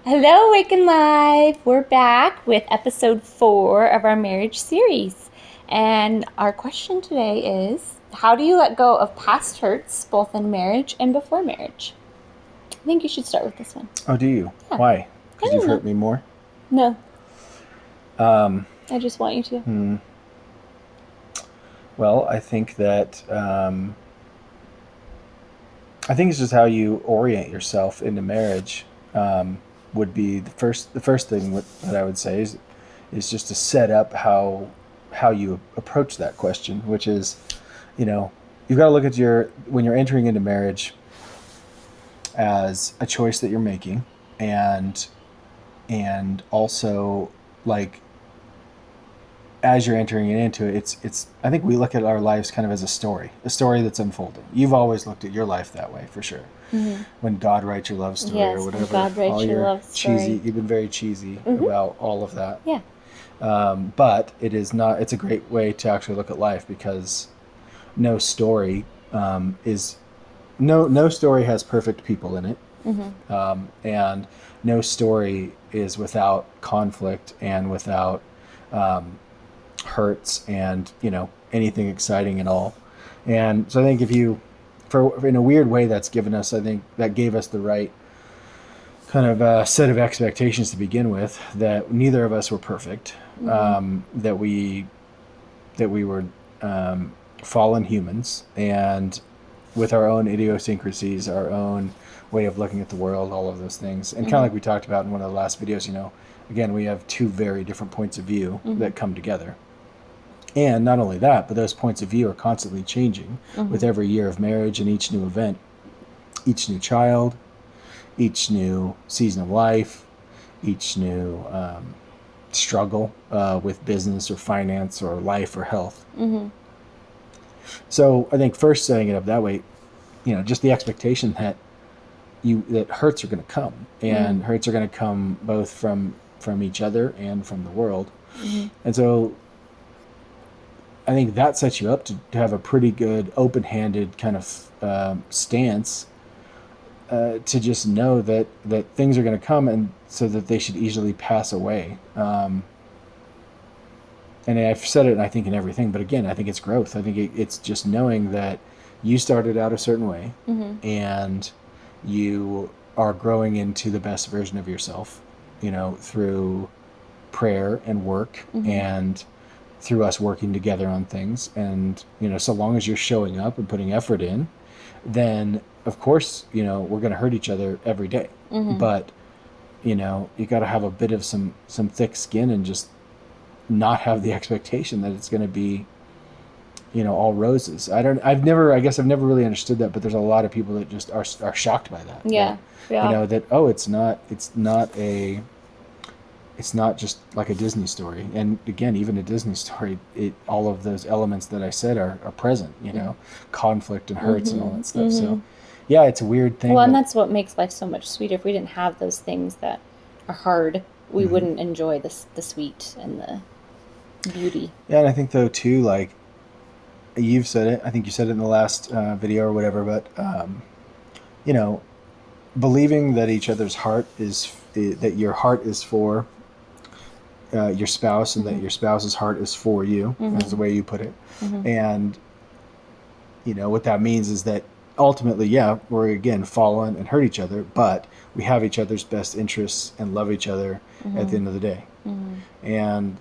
Hello, Awaken Live! We're back with episode 4 of our marriage series. And our question today is, how do you let go of past hurts both in marriage and before marriage? I think you should start with this one. Oh, do you? Yeah. Why? I Because you've don't know. hurt me more? No, Um, I just want you to. well, I think it's just how you orient yourself into marriage. Would be the first thing that I would say is just to set up how you approach that question, which is, you know, you've got to look at when you're entering into marriage as a choice that you're making, and also, like, as you're entering into it, it's I think we look at our lives kind of as a story that's unfolding. You've always looked at your life that way, for sure. Mm-hmm. When God writes your love story or Yes, when whatever, God all writes your your love cheesy, story. you've been very cheesy Mm-hmm. about all of that. Yeah. But it is not. It's a great way to actually look at life, because no story is no story has perfect people in it, Mm-hmm. and no story is without conflict and without um, hurts and anything exciting at all. And so I think if you, for in a weird way, that's given us, I think that gave us the right kind of set of expectations to begin with, that neither of us were perfect, Mm-hmm. that we were fallen humans, and with our own idiosyncrasies, our own way of looking at the world, all of those things. And kind of Mm-hmm. like we talked about in one of the last videos, again, we have two very different points of view Mm-hmm. that come together. And not only that, but those points of view are constantly changing Mm-hmm. with every year of marriage and each new event, each new child, each new season of life, each new struggle with business or finance or life or health. Mm-hmm. So I think first setting it up that way, just the expectation that hurts are going to come, Mm-hmm. and hurts are going to come both from each other and from the world. Mm-hmm. And so I think that sets you up to have a pretty good open-handed kind of stance, to just know that things are going to come, and so that they should easily pass away. And I've said it, I think, in everything, but again, I think it's growth. I think it's just knowing that you started out a certain way, Mm-hmm. and you are growing into the best version of yourself, through prayer and work, Mm-hmm. and through us working together on things. And so long as you're showing up and putting effort in, then of course we're going to hurt each other every day. Mm-hmm. But you got to have a bit of some thick skin, and just not have the expectation that it's going to be all roses. I guess I've never really understood that, but there's a lot of people that just are shocked by that. Yeah. Yeah. That, oh, it's not just like a Disney story. And again, even a Disney story, all of those elements that I said are present, conflict and hurts and all Mm-hmm. that stuff. So Mm-hmm. yeah, it's a weird Well, thing and that. that's what makes life so much sweeter. If we didn't have those things that are hard, we Mhm. wouldn't enjoy the sweet and the beauty. Yeah, and I think though too, like you've said it, I think you said it in the last video or whatever, but you know, believing that each other's heart is that your heart is for your spouse, and that Mm-hmm. your spouse's heart is for you, is the Mm-hmm. way you put it. Mm-hmm. And what that means is that ultimately, yeah, we're again fallen and hurt each other, but we have each other's best interests and love each other at the Mm-hmm. end of the day. Mm-hmm. And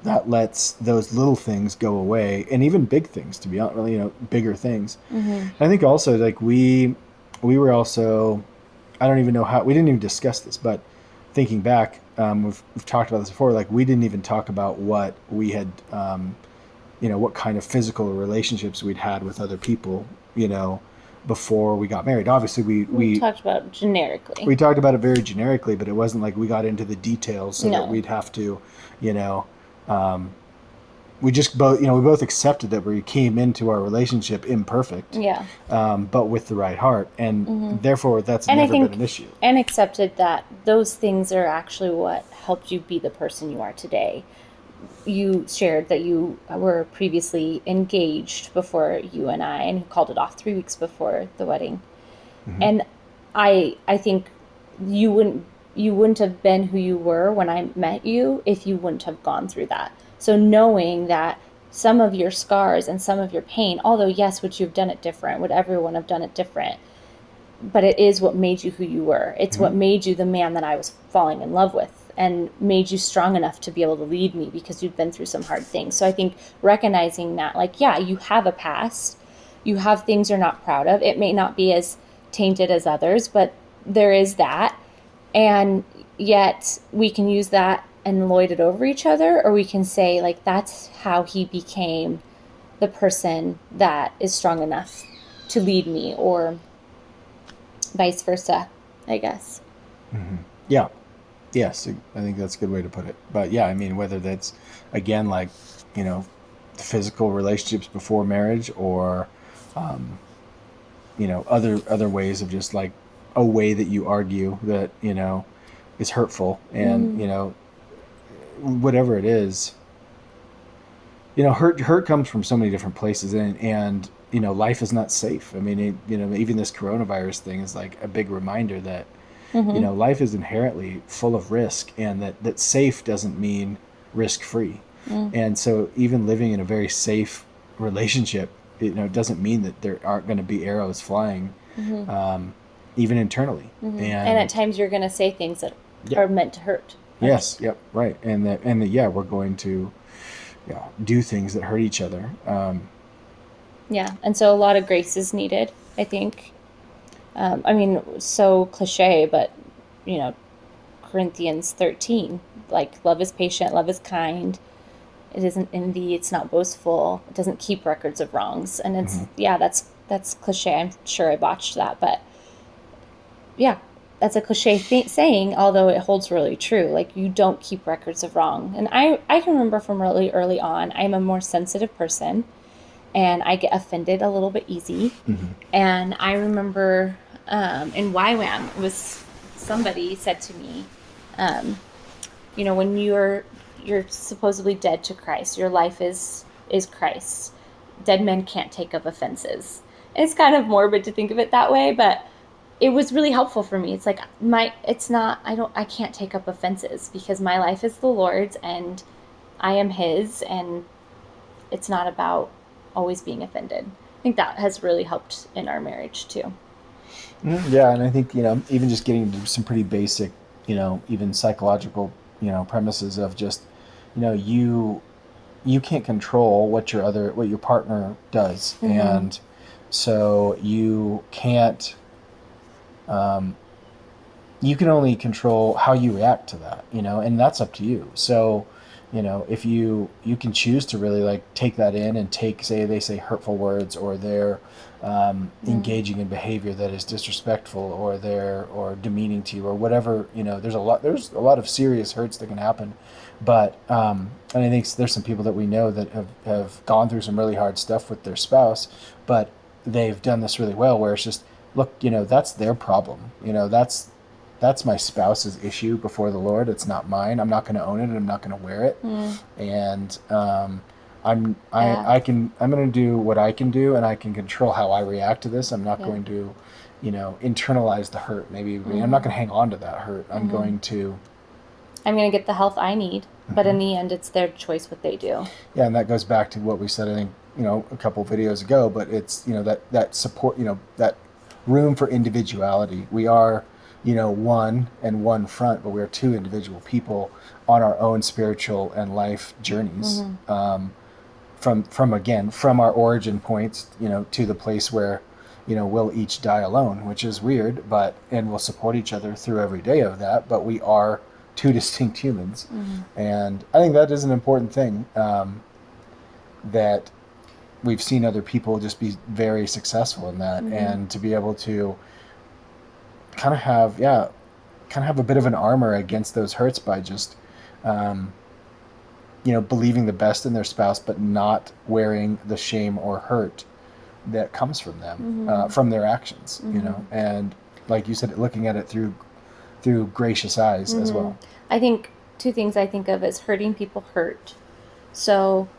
that lets those little things go away, and even big things, to be honest, bigger things. Mm-hmm. I think also, like, we were also, I don't even know how, we didn't even discuss this, but thinking back, we've talked about this before. Like, we didn't even talk about what we had, what kind of physical relationships we'd had with other people, before we got married. Obviously, we We we talked about generically. we talked about it very generically, but it wasn't like we got into the details so that No. we'd have to, you know, um, we just both, we both accepted that we came into our relationship imperfect, Yeah. but with the right heart, and Mm-hmm. therefore that's And I never been think, an issue. and accepted that those things are actually what helped you be the person you are today. You shared that you were previously engaged before you and I, and you called it off 3 weeks before the wedding. Mm-hmm. And I think you wouldn't you wouldn't have been who you were when I met you if you wouldn't have gone through that. So knowing that some of your scars and some of your pain, although yes, would you have done it different? Would everyone have done it different? But it is what made you who you were. It's what made you the man that I was falling in love with and made you strong enough to be able to lead me because you've been through some hard things. So I think recognizing that, like, yeah, you have a past, you have things you're not proud of. It may not be as tainted as others, but there is that. And yet we can use that and lord it over each other, or we can say, like, that's how he became the person that is strong enough to lead me, or vice versa, I guess. Yeah. Yes, I think that's a good way to put it. But yeah, I mean, whether that's, again, like, you know, physical relationships before marriage, or other ways of just like a way that you argue that is hurtful, and whatever it is, hurt comes from so many different places, and life is not safe. I mean, even this coronavirus thing is like a big reminder that life is inherently full of risk, and that safe doesn't mean risk free. And so even living in a very safe relationship, doesn't mean that there aren't going to be arrows flying, even internally. And at And times you're going to say things that yeah, are meant to hurt. Like, yes, yep, right. And that yeah, we're going to, yeah, do things that hurt each other. yeah. And so a lot of grace is needed, I think. I mean, so cliche, but, you know, Corinthians 13, like, love is patient, love is kind. It isn't envy, it's not boastful, it doesn't keep records of wrongs. And it's, yeah, that's cliche. I'm sure I botched that, but yeah, that's a cliche saying, although it holds really true. Like, you don't keep records of wrong. And I can remember from really early on, I'm a more sensitive person and I get offended a little bit easy. And I remember in YWAM, it was somebody said to me, when you're supposedly dead to Christ, your life is Christ. Dead men can't take up offenses. And it's kind of morbid to think of it that way, but it was really helpful for me. It's like I can't take up offenses because my life is the Lord's and I am his, and it's not about always being offended. I think that has really helped in our marriage too. Yeah, and I think even just getting into some pretty basic, even psychological, premises of just, you can't control what your partner does, and so you can only control how you react to that, and that's up to you. So, if you can choose to really like take that in and they say hurtful words, or they're engaging in behavior that is disrespectful, or demeaning to you, or whatever. There's a lot of serious hurts that can happen, but and I think there's some people that we know that have gone through some really hard stuff with their spouse, but they've done this really well, where it's just, look, that's their problem. That's my spouse's issue before the Lord. It's not mine. I'm not going to own it, and I'm not going to wear it. And I'm going to do what I can do, and I can control how I react to this. I'm not going to, internalize the hurt. Maybe I'm not going to hang on to that hurt. I'm going to get the health I need, but in the end, it's their choice what they do. Yeah, and that goes back to what we said, I think, a couple of videos ago. But it's that support, that room for individuality. We are, one and one front, but we are two individual people on our own spiritual and life journeys. From our origin points, to the place where, we'll each die alone, which is weird, and we'll support each other through every day of that. But we are two distinct humans, and I think that is an important thing, that we've seen other people just be very successful in that, and to be able to kind of have a bit of an armor against those hurts by just believing the best in their spouse, but not wearing the shame or hurt that comes from them, from their actions, and like you said, looking at it through gracious eyes as well. I think two things I think of as hurting people hurt. So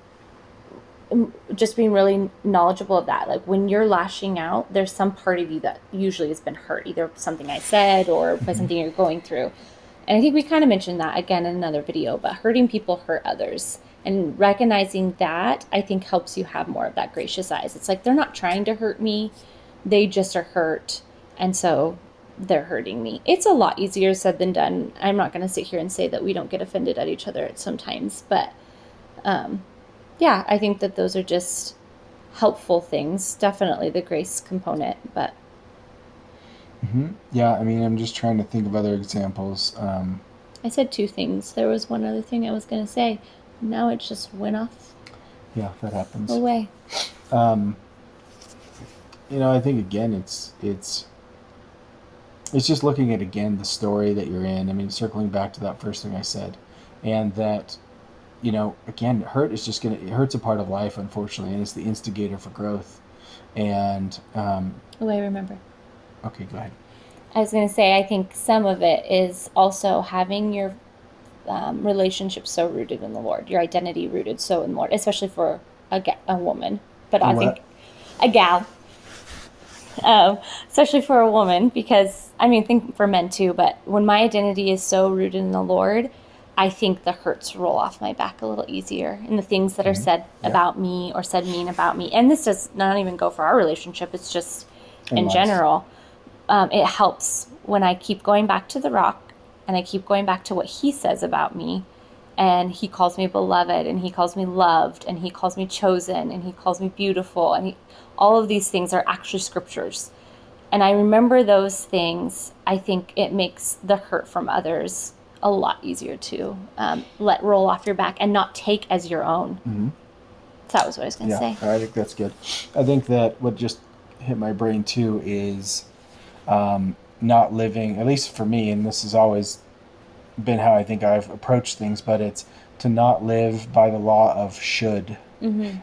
just being really knowledgeable of that. Like when you're lashing out, there's some part of you that usually has been hurt, either something I said or by something you're going through. And I think we kind of mentioned that again in another video, but hurting people hurt others. And recognizing that, I think, helps you have more of that gracious eyes. It's like they're not trying to hurt me, they just are hurt. And so they're hurting me. It's a lot easier said than done. I'm not going to sit here and say that we don't get offended at each other sometimes, but yeah, I think that those are just helpful things. Definitely the grace component, but Yeah, I mean, I'm just trying to think of other examples. I said two things. There was one other thing I was going to say. Now it just went off Yeah, that happens. away. I think again, it's just looking at again the story that you're in. I mean, circling back to that first thing I said, and that again, hurt's a part of life, unfortunately, and it's the instigator for growth. And Oh, I remember. okay, go ahead. I was going to say, I think some of it is also having your relationship so rooted in the Lord, your identity rooted so in the Lord, especially for a woman. But I think a gal, especially for a woman, because I mean, think for men too. But when my identity is so rooted in the Lord, I think the hurts roll off my back a little easier, and the things that are said about me or said mean about me. And this does not even go for our relationship; it's just in general. It helps when I keep going back to the rock and I keep going back to what he says about me. And he calls me beloved, and he calls me loved, and he calls me chosen, and he calls me beautiful. And all of these things are actually scriptures. And I remember those things. I think it makes the hurt from others a lot easier to let roll off your back and not take as your own. Mm-hmm. So that was what I was going to say. I think that's good. I think that what just hit my brain too is not living, at least for me, and this has always been how I think I've approached things, but it's to not live by the law of should,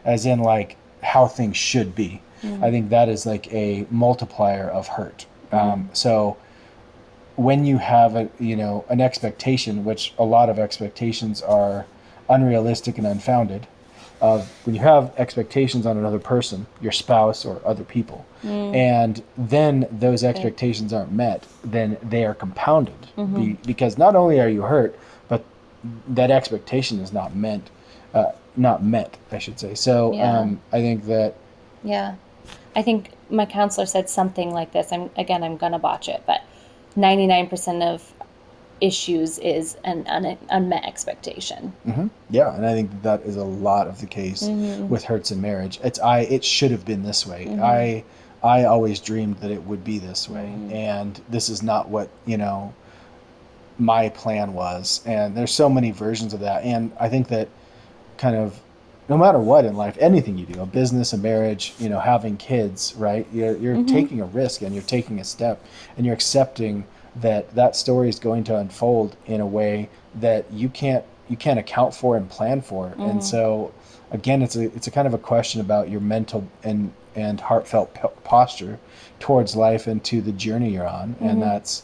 as in like how things should be. I think that is like a multiplier of hurt. So when you have an expectation, which a lot of expectations are unrealistic and unfounded, when you have expectations on another person, your spouse or other people, and then those expectations aren't met, then they are compounded because not only are you hurt, but that expectation is not met, I should say. So I think that. Yeah. I think my counselor said something like this. I'm going to botch it, but 99% of issues is an unmet expectation. Yeah, and I think that is a lot of the case with hurts in marriage. It should have been this way. I always dreamed that it would be this way, and this is not what my plan was. And there's so many versions of that, and I think that kind of no matter what in life, anything you do, a business, a marriage, having kids, right? You're taking a risk and you're taking a step, and you're accepting that story is going to unfold in a way that you can't account for and plan for. And so again, it's a kind of a question about your mental and heartfelt posture towards life and to the journey you're on. And that's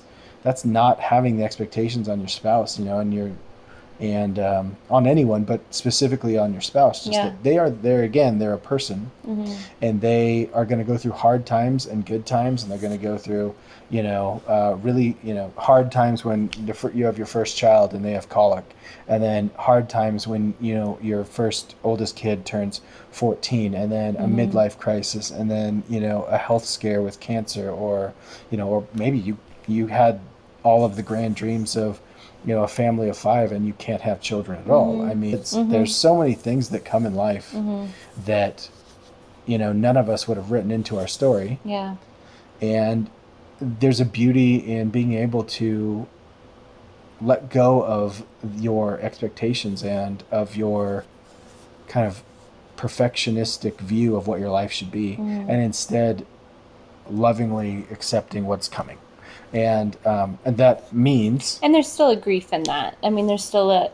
not having the expectations on your spouse, and on anyone, but specifically on your spouse. That they are there again. They're a person, and they are going to go through hard times and good times, and they're going to go through, really, hard times when you have your first child and they have colic, and then hard times when your first oldest kid turns 14, and then a midlife crisis, and then a health scare with cancer, or or maybe you had all of the grand dreams of a family of 5 and you can't have children at all. I mean, there's so many things that come in life that none of us would have written into our story. Yeah. And there's a beauty in being able to let go of your expectations and of your kind of perfectionistic view of what your life should be, and instead lovingly accepting what's coming. And that means, and there's still a grief in that. I mean, there's still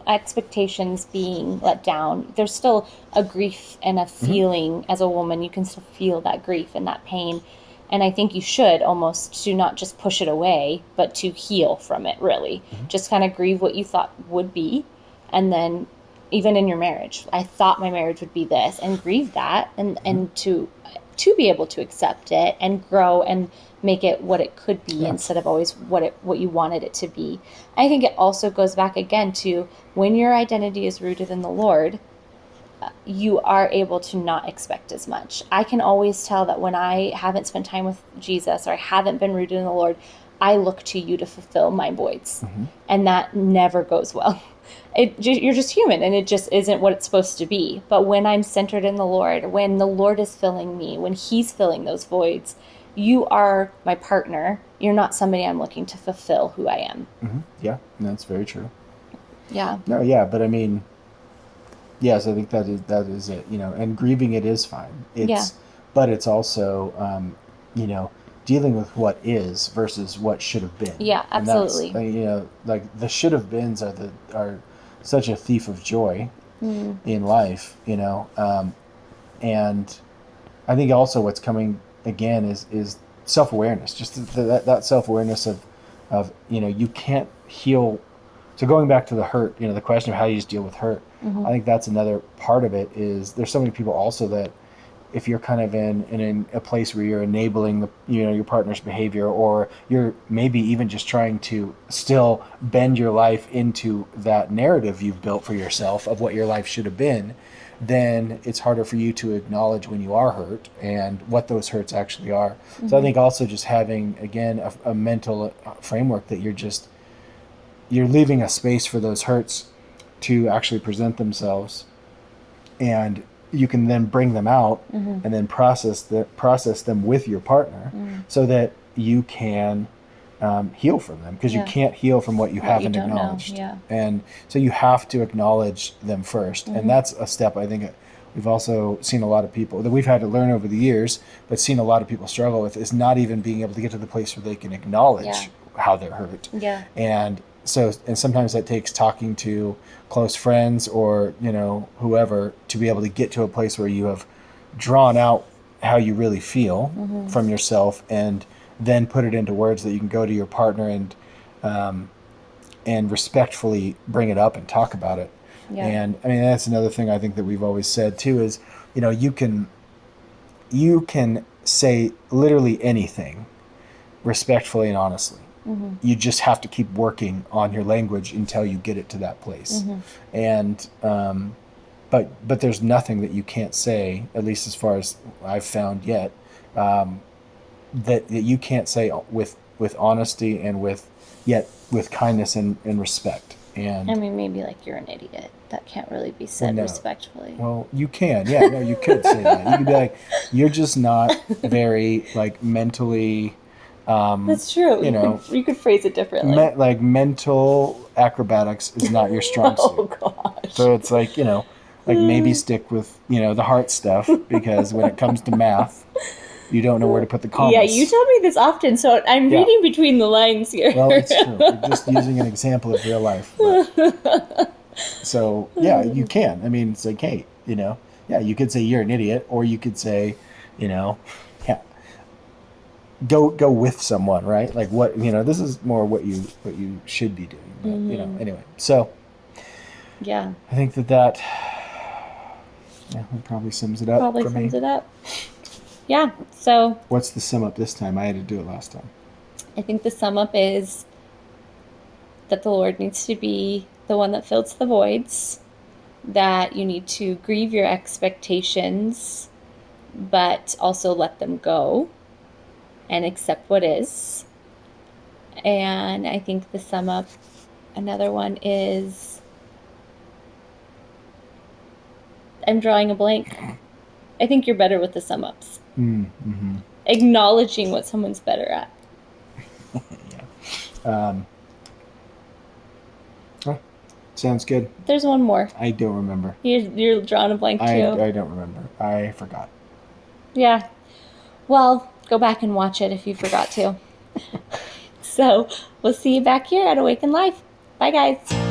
expectations being let down. There's still a grief and a feeling. As a woman, you can still feel that grief and that pain. And I think you should almost to not just push it away, but to heal from it, really. Just kind of grieve what you thought would be, and then even in your marriage. I thought my marriage would be this, and grieve that, and to be able to accept it and grow and make it what it could be Yeah. instead of always what you wanted it to be. I think it also goes back again to when your identity is rooted in the Lord, you are able to not expect as much. I can always tell that when I haven't spent time with Jesus or I haven't been rooted in the Lord, I look to you to fulfill my voids. And that never goes well. You're just human, and it just isn't what it's supposed to be. But when I'm centered in the Lord, when the Lord is filling me, when He's filling those voids, you are my partner. You're not somebody I'm looking to fulfill who I am. Yeah, that's very true. Yeah. No, yeah, but I mean, yes, I think that is it. You know, and grieving it is fine. Yeah. But it's also, you know, dealing with what is versus what should have been. Yeah, And that's absolutely. you know, like the should have beens are such a thief of joy in life. You know, and I think also what's coming again is self awareness. Just that self awareness of you know, you can't heal. So going back to the hurt, you know, the question of how you just deal with hurt, I think that's another part of it. Is there's so many people also that if you're kind of in a place where you're enabling the, you know, your partner's behavior, or you're maybe even just trying to still bend your life into that narrative you've built for yourself of what your life should have been, then it's harder for you to acknowledge when you are hurt and what those hurts actually are. So I think also just having again a mental framework that you're leaving a space for those hurts to actually present themselves, and you can then bring them out and then process them with your partner, so that you can heal from them, because you Yeah. can't heal from what you What you haven't don't know, acknowledged. yeah. And so you have to acknowledge them first, and that's a step I think we've also seen a lot of people that we've had to learn over the years, but seen a lot of people struggle with, is not even being able to get to the place where they can acknowledge Yeah. how they're hurt. Yeah. And so, and sometimes that takes talking to close friends or, you know, whoever, to be able to get to a place where you have drawn out how you really feel from yourself, and then put it into words that you can go to your partner and respectfully bring it up and talk about it. Yeah. And I mean, that's another thing I think that we've always said too, is, you know, you can say literally anything respectfully and honestly. You just have to keep working on your language until you get it to that place. And but there's nothing that you can't say, at least as far as I've found yet, that you can't say with honesty and with kindness and respect. And I mean, maybe like you're an idiot. That can't really be said no. respectfully. Well, you can. Yeah, no, you could say that. You could be like, you're just not very like mentally, That's true. you know, You could phrase it differently. like mental acrobatics is not your strong suit. Oh gosh. So it's like, you know, like maybe stick with, you know, the heart stuff, because when it comes to math, you don't know where to put the commas. Yeah, you tell me this often, so I'm Yeah. reading between the lines here. Well, it's true. We're just using an example of real life. But. So yeah, you can. I mean, it's like, hey, you know, yeah, you could say you're an idiot, or you could say, you know, yeah, go with someone, right? Like, what, you know, this is more what you should be doing. But, you know, anyway. So Yeah, I think that probably sums it up probably for sums me. it up. Yeah, so What's the sum up this time? I had to do it last time. I think the sum up is that the Lord needs to be the one that fills the voids, that you need to grieve your expectations, but also let them go and accept what is. And I think the sum up, another one is, I'm drawing a blank. I think you're better with the sum ups. Mm-hmm. Acknowledging what someone's better at. Yeah. Sounds good. There's one more. I don't remember. You're drawing a blank too. I don't remember. I forgot. Yeah. Well, go back and watch it if you forgot to. So we'll see you back here at Awaken Live. Bye, guys.